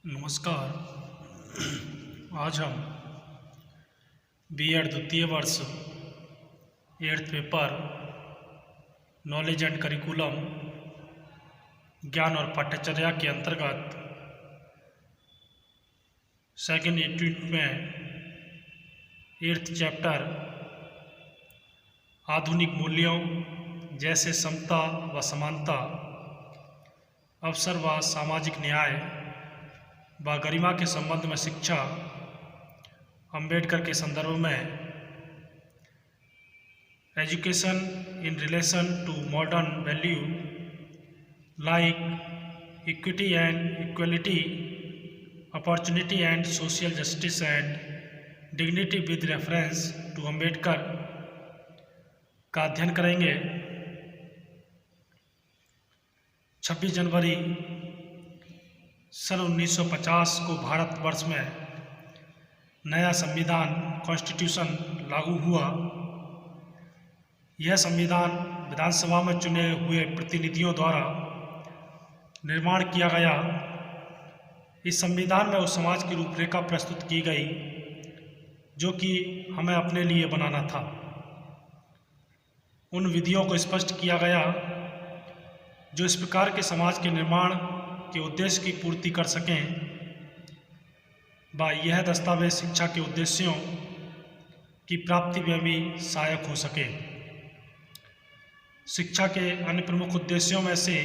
नमस्कार। आज हम बीएड द्वितीय वर्ष 8th paper knowledge and curriculum ज्ञान और पाठ्यचर्या के अंतर्गत सेकेंड यूनिट में 8th चैप्टर आधुनिक मूल्यों जैसे समता व समानता, अवसर व सामाजिक न्याय व गरिमा के संबंध में शिक्षा, अंबेडकर के संदर्भ में education in relation to modern value like equity and equality, opportunity and social justice and dignity with reference to Ambedkar का अध्ययन करेंगे। 26 जनवरी सन 1950 को भारतवर्ष में नया संविधान कॉन्स्टिट्यूशन लागू हुआ। यह संविधान विधानसभा में चुने हुए प्रतिनिधियों द्वारा निर्माण किया गया। इस संविधान में उस समाज की रूपरेखा प्रस्तुत की गई जो कि हमें अपने लिए बनाना था। उन विधियों को स्पष्ट किया गया जो इस प्रकार के समाज के निर्माण के उद्देश्य की पूर्ति कर सकें। व यह दस्तावेज शिक्षा के उद्देश्यों की प्राप्ति में भी सहायक हो सके। शिक्षा के अन्य प्रमुख उद्देश्यों में से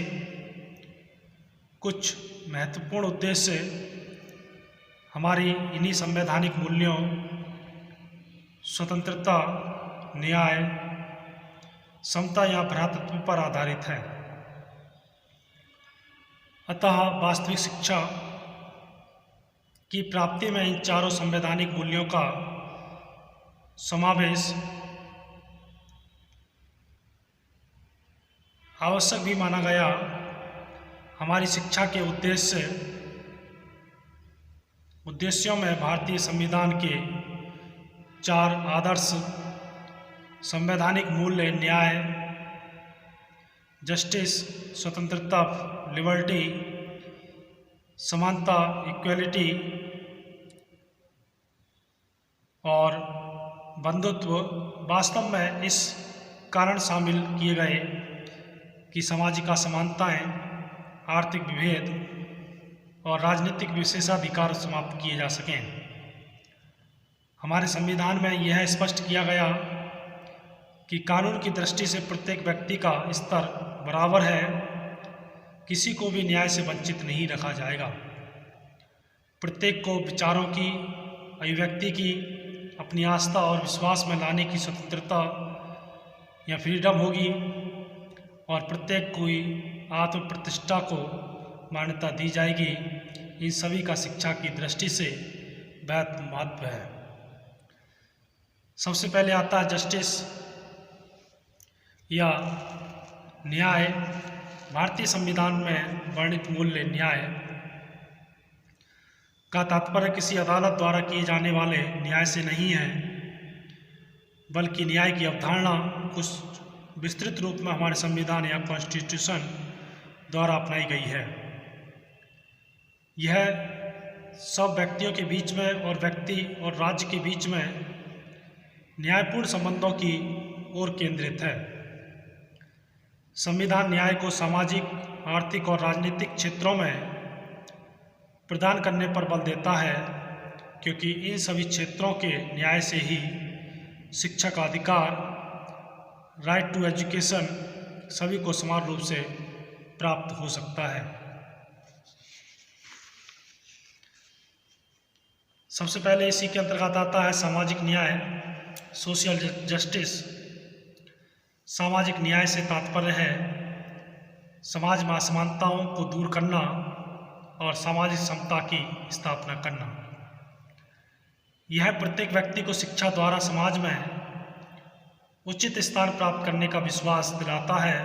कुछ महत्वपूर्ण उद्देश्य हमारी इन्हीं संवैधानिक मूल्यों स्वतंत्रता, न्याय, समता या भ्रातृत्व पर आधारित है। अतः वास्तविक शिक्षा की प्राप्ति में इन चारों संवैधानिक मूल्यों का समावेश आवश्यक भी माना गया। हमारी शिक्षा के उद्देश्यों में भारतीय संविधान के 4 आदर्श संवैधानिक मूल्य न्याय, जस्टिस, स्वतंत्रता, लिबर्टी, समानता, इक्वलिटी और बंधुत्व वास्तव में इस कारण शामिल किए गए कि सामाजिक असमानताएं, आर्थिक विभेद और राजनीतिक विशेषाधिकार समाप्त किए जा सकें। हमारे संविधान में यह स्पष्ट किया गया कि कानून की दृष्टि से प्रत्येक व्यक्ति का स्तर बराबर है, किसी को भी न्याय से वंचित नहीं रखा जाएगा। प्रत्येक को विचारों की अभिव्यक्ति की, अपनी आस्था और विश्वास में लाने की स्वतंत्रता या फ्रीडम होगी और प्रत्येक को आत्म प्रतिष्ठा को मान्यता दी जाएगी। इन सभी का शिक्षा की दृष्टि से बहुत महत्व है। सबसे पहले आता है जस्टिस या न्याय। भारतीय संविधान में वर्णित मूल्य न्याय का तात्पर्य किसी अदालत द्वारा किए जाने वाले न्याय से नहीं है, बल्कि न्याय की अवधारणा कुछ विस्तृत रूप में हमारे संविधान या कॉन्स्टिट्यूशन द्वारा अपनाई गई है। यह सब व्यक्तियों के बीच में और व्यक्ति और राज्य के बीच में न्यायपूर्ण संबंधों की ओर केंद्रित है। संविधान न्याय को सामाजिक, आर्थिक और राजनीतिक क्षेत्रों में प्रदान करने पर बल देता है, क्योंकि इन सभी क्षेत्रों के न्याय से ही शिक्षा का अधिकार, राइट टू एजुकेशन, सभी को समान रूप से प्राप्त हो सकता है। सबसे पहले इसी के अंतर्गत आता है सामाजिक न्याय, सोशल जस्टिस। सामाजिक न्याय से तात्पर्य है समाज में असमानताओं को दूर करना और सामाजिक समता की स्थापना करना। यह प्रत्येक व्यक्ति को शिक्षा द्वारा समाज में उचित स्थान प्राप्त करने का विश्वास दिलाता है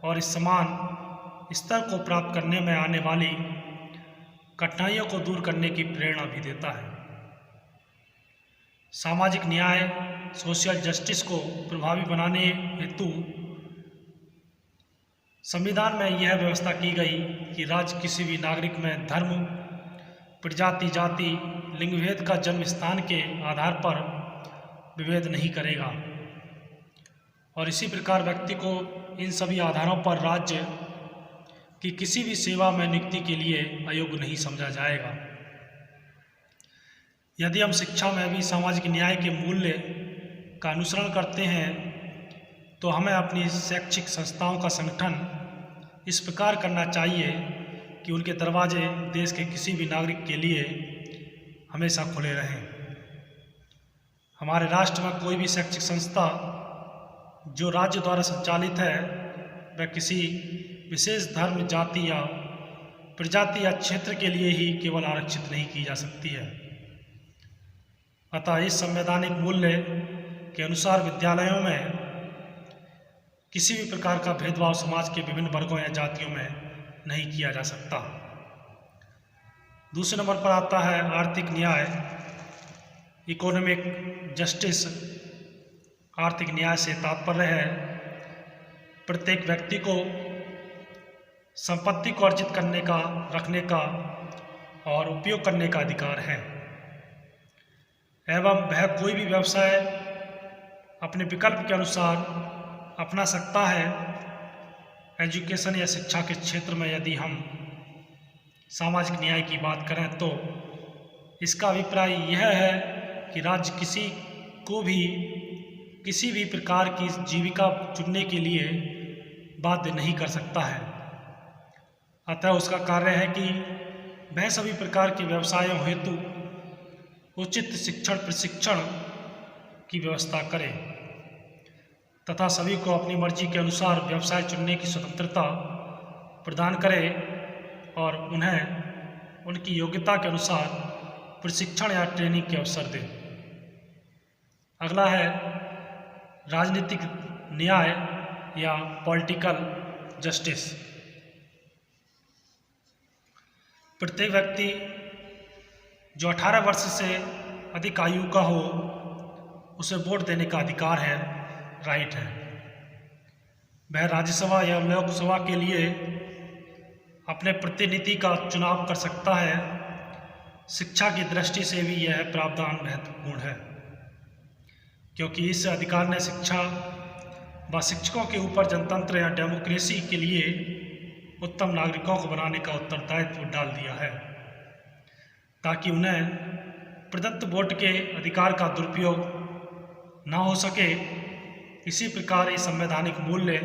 और इस समान स्तर को प्राप्त करने में आने वाली कठिनाइयों को दूर करने की प्रेरणा भी देता है। सामाजिक न्याय, सोशल जस्टिस को प्रभावी बनाने हेतु संविधान में यह व्यवस्था की गई कि राज्य किसी भी नागरिक में धर्म, प्रजाति, जाति, लिंग भेद का जन्म स्थान के आधार पर विभेद नहीं करेगा और इसी प्रकार व्यक्ति को इन सभी आधारों पर राज्य की किसी भी सेवा में नियुक्ति के लिए अयोग्य नहीं समझा जाएगा। यदि हम शिक्षा में भी सामाजिक न्याय के मूल्य का अनुसरण करते हैं तो हमें अपनी शैक्षिक संस्थाओं का संगठन इस प्रकार करना चाहिए कि उनके दरवाजे देश के किसी भी नागरिक के लिए हमेशा खुले रहें। हमारे राष्ट्र में कोई भी शैक्षिक संस्था जो राज्य द्वारा संचालित है वह किसी विशेष धर्म, जाति या प्रजाति या क्षेत्र के लिए ही केवल आरक्षित नहीं की जा सकती है। अतः इस संवैधानिक मूल्य के अनुसार विद्यालयों में किसी भी प्रकार का भेदभाव समाज के विभिन्न वर्गों या जातियों में नहीं किया जा सकता। दूसरे नंबर पर आता है आर्थिक न्याय, इकोनॉमिक जस्टिस। आर्थिक न्याय से तात्पर्य है प्रत्येक व्यक्ति को संपत्ति को अर्जित करने का, रखने का और उपयोग करने का अधिकार है एवं वह कोई भी व्यवसाय अपने विकल्प के अनुसार अपना सकता है। एजुकेशन या शिक्षा के क्षेत्र में यदि हम सामाजिक न्याय की बात करें तो इसका अभिप्राय यह है कि राज्य किसी को भी किसी भी प्रकार की जीविका चुनने के लिए बाध्य नहीं कर सकता है। अतः उसका कार्य है कि वह सभी प्रकार के व्यवसायों हेतु उचित शिक्षण प्रशिक्षण की व्यवस्था करे तथा सभी को अपनी मर्जी के अनुसार व्यवसाय चुनने की स्वतंत्रता प्रदान करे और उन्हें उनकी योग्यता के अनुसार प्रशिक्षण या ट्रेनिंग के अवसर दे। अगला है राजनीतिक न्याय या पॉलिटिकल जस्टिस। प्रत्येक व्यक्ति जो 18 वर्ष से अधिक आयु का हो उसे वोट देने का अधिकार है, राइट है। वह राज्यसभा या लोकसभा के लिए अपने प्रतिनिधि का चुनाव कर सकता है। शिक्षा की दृष्टि से भी यह प्रावधान महत्वपूर्ण है क्योंकि इस अधिकार ने शिक्षा व शिक्षकों के ऊपर जनतंत्र या डेमोक्रेसी के लिए उत्तम नागरिकों को बनाने का उत्तरदायित्व डाल दिया है ताकि उन्हें प्रदत्त वोट के अधिकार का दुरुपयोग न हो सके। इसी प्रकार इस संवैधानिक मूल्य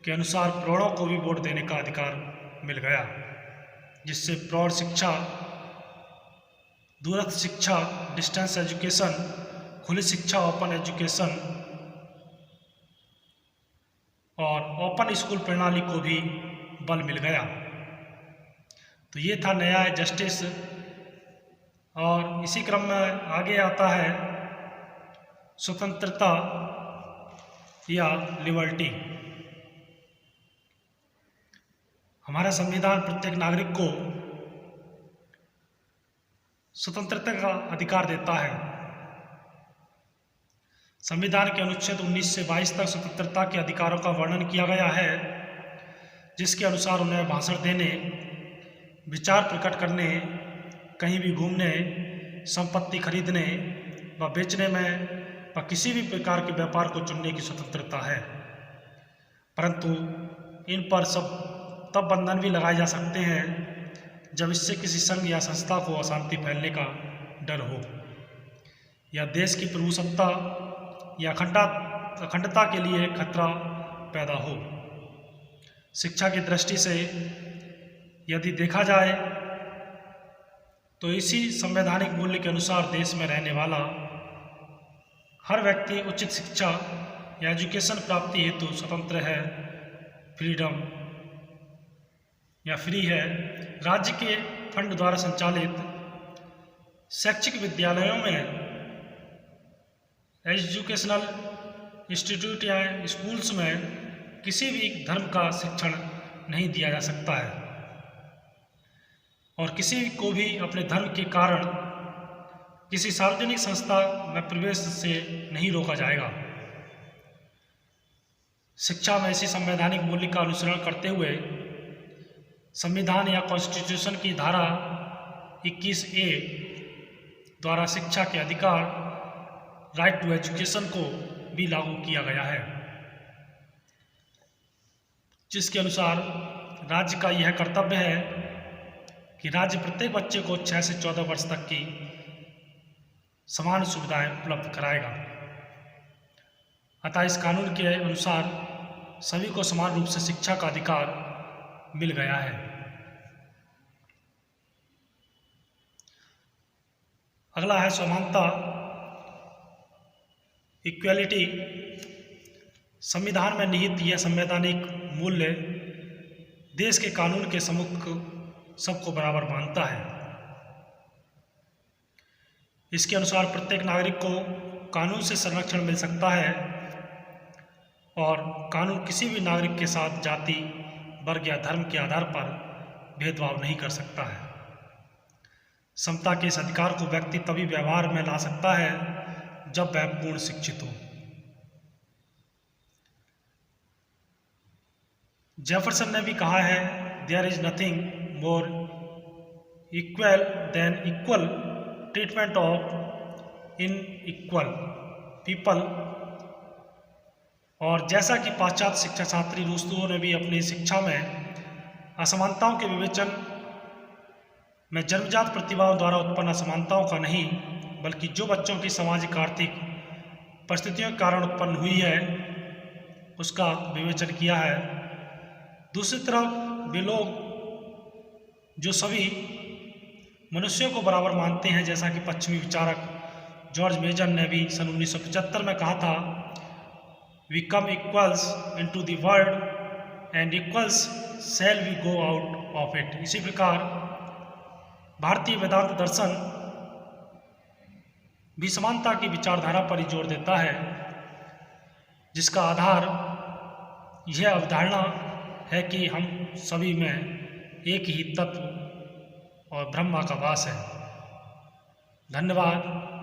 के अनुसार प्रौढ़ों को भी वोट देने का अधिकार मिल गया, जिससे प्रौढ़ शिक्षा, दूरस्थ शिक्षा, डिस्टेंस एजुकेशन, खुली शिक्षा, ओपन एजुकेशन और ओपन स्कूल प्रणाली को भी बल मिल गया। तो ये था न्याय, जस्टिस। और इसी क्रम में आगे आता है स्वतंत्रता या लिबर्टी। हमारा संविधान प्रत्येक नागरिक को स्वतंत्रता का अधिकार देता है। संविधान के अनुच्छेद 19 से 22 तक स्वतंत्रता के अधिकारों का वर्णन किया गया है, जिसके अनुसार उन्हें भाषण देने, विचार प्रकट करने, कहीं भी घूमने, संपत्ति खरीदने व बेचने में व किसी भी प्रकार के व्यापार को चुनने की स्वतंत्रता है। परंतु इन पर तब बंधन भी लगाए जा सकते हैं जब इससे किसी संघ या संस्था को अशांति फैलने का डर हो या देश की प्रभुसत्ता या अखंडता के लिए खतरा पैदा हो। शिक्षा की दृष्टि से यदि देखा जाए तो इसी संवैधानिक मूल्य के अनुसार देश में रहने वाला हर व्यक्ति उचित शिक्षा या एजुकेशन प्राप्ति हेतु स्वतंत्र है, फ्रीडम या फ्री है। राज्य के फंड द्वारा संचालित शैक्षिक विद्यालयों में, एजुकेशनल इंस्टीट्यूट या स्कूल्स में किसी भी धर्म का शिक्षण नहीं दिया जा सकता है और किसी को भी अपने धर्म के कारण किसी सार्वजनिक संस्था में प्रवेश से नहीं रोका जाएगा। शिक्षा में इसी संवैधानिक मूल्य का अनुसरण करते हुए संविधान या कॉन्स्टिट्यूशन की धारा 21A द्वारा शिक्षा के अधिकार राइट टू एजुकेशन को भी लागू किया गया है, जिसके अनुसार राज्य का यह कर्तव्य है कि राज्य प्रत्येक बच्चे को 6 से 14 वर्ष तक की समान सुविधाएं उपलब्ध कराएगा। अतः इस कानून के अनुसार सभी को समान रूप से शिक्षा का अधिकार मिल गया है। अगला है समानता, इक्वलिटी। संविधान में निहित यह संवैधानिक मूल्य देश के कानून के सम्मुख सबको बराबर मानता है। इसके अनुसार प्रत्येक नागरिक को कानून से संरक्षण मिल सकता है और कानून किसी भी नागरिक के साथ जाति, वर्ग या धर्म के आधार पर भेदभाव नहीं कर सकता है। समता के इस अधिकार को व्यक्ति तभी व्यवहार में ला सकता है जब वह पूर्ण शिक्षित हो। जेफरसन ने भी कहा है, there is nothing more equal than equal treatment of inequal people. और जैसा कि पाश्चात्य शिक्षा शास्त्री रूसो ने भी अपनी शिक्षा में असमानताओं के विवेचन में जन्मजात प्रतिभाओं द्वारा उत्पन्न असमानताओं का नहीं, बल्कि जो बच्चों की सामाजिक आर्थिक परिस्थितियों के कारण उत्पन्न हुई है उसका विवेचन किया है। दूसरी तरफ वे लोग जो सभी मनुष्यों को बराबर मानते हैं, जैसा कि पश्चिमी विचारक जॉर्ज मेजन ने भी सन 1975 में कहा था, we come equals into the world and equals shall we go out of it. इसी प्रकार भारतीय वेदांत दर्शन भी समानता की विचारधारा पर ही जोर देता है, जिसका आधार यह अवधारणा है कि हम सभी में एक ही तत्व और ब्रह्मा का वास है। धन्यवाद।